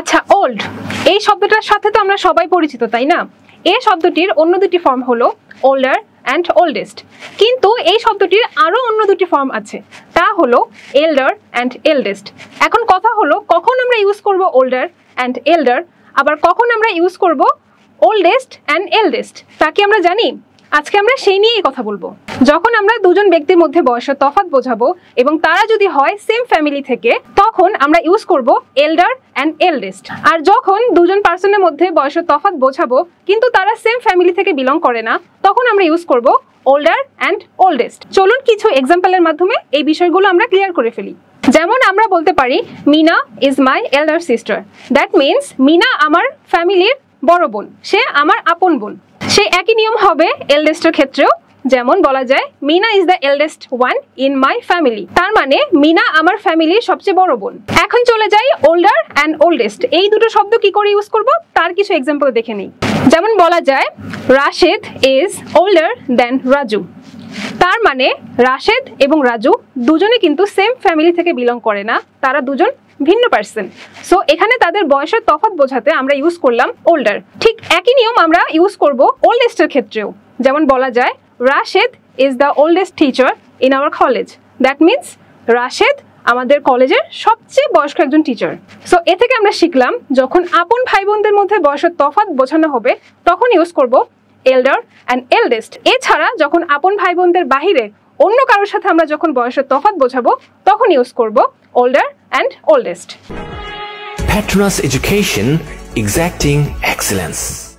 আচ্ছা, ওল্ড এই শব্দটার সাথে তো আমরা সবাই পরিচিত, তাই না? এই শব্দটির অন্য দুটি ফর্ম হলো ওল্ডার অ্যান্ড ওল্ডেস্ট, কিন্তু এই শব্দটির আরো অন্য দুটি ফর্ম আছে, তা হলো এল্ডার অ্যান্ড এল্ডেস্ট। এখন কথা হলো কখন আমরা ইউজ করব ওল্ডার অ্যান্ড এল্ডার, আবার কখন আমরা ইউজ করব ওল্ডেস্ট অ্যান্ড এল্ডেস্ট, তা কি আমরা জানি? আজকে আমরা সেই নিয়েই কথা বলবো। যখন আমরা দুজন ব্যক্তির মধ্যে বয়সের তফাৎ বোঝাবো এবং তারা যদি হয় সেম ফ্যামিলি থেকে, তখন আমরা ইউজ করব এল্ডার অ্যান্ড এল্ডেস্ট। আর যখন দুজন পার্সনের মধ্যে বয়সের তফাৎ বোঝাবো কিন্তু তারা সেম ফ্যামিলি থেকে বিলং করে না, তখন আমরা ইউজ করব ওল্ডার অ্যান্ড ওল্ডেস্ট। চলুন কিছু এক্সাম্পলের মাধ্যমে এই বিষয়গুলো আমরা ক্লিয়ার করে ফেলি। যেমন আমরা বলতে পারি Meena is my elder sister. That means Meena আমার ফ্যামিলির বড় বোন, সে আমার আপন বোন। সেই একই নিয়ম হবে এল্ডেস্টের ক্ষেত্রেও, যেমন বলা যায় Meena is the eldest one in my family, তার মানে মিনা আমার ফ্যামিলির সবচেয়ে বড় বোন। এখন চলে যাই ওল্ডার অ্যান্ড ওল্ডেস্ট, এই দুটো শব্দ কি করে ইউজ করব তার কিছু এক্সাম্পল দেখে নিই। যেমন বলা যায় Rashed is older than Raju, তার মানে রাশেদ এবং রাজু দুজনে কিন্তু সেম ফ্যামিলি থেকে বিলং করে না, তারা দুজন ভিন্ন পার্সন। সো এখানে তাদের বয়সের তফাৎ বোঝাতে আমরা ইউজ করলাম ওল্ডার। ঠিক একই নিয়ম আমরা ইউজ করব ওল্ডেস্টের ক্ষেত্রেও। যেমন বলা যায় Rashed is the oldest teacher in our college. That means Rashed আমাদের কলেজের সবচেয়ে বয়স্ক একজন টিচার। সো এ থেকে আমরা শিখলাম যখন আপন ভাই বোনদের মধ্যে বয়সের তফাৎ বোঝানো হবে তখন ইউজ করব এল্ডার অ্যান্ড এল্ডেস্ট। এছাড়া যখন আপন ভাই বোনদের বাহিরে অন্য কারোর সাথে আমরা যখন বয়সের তফাৎ বোঝাবো তখন ইউজ করব older and oldest. Petronas Education, exacting excellence.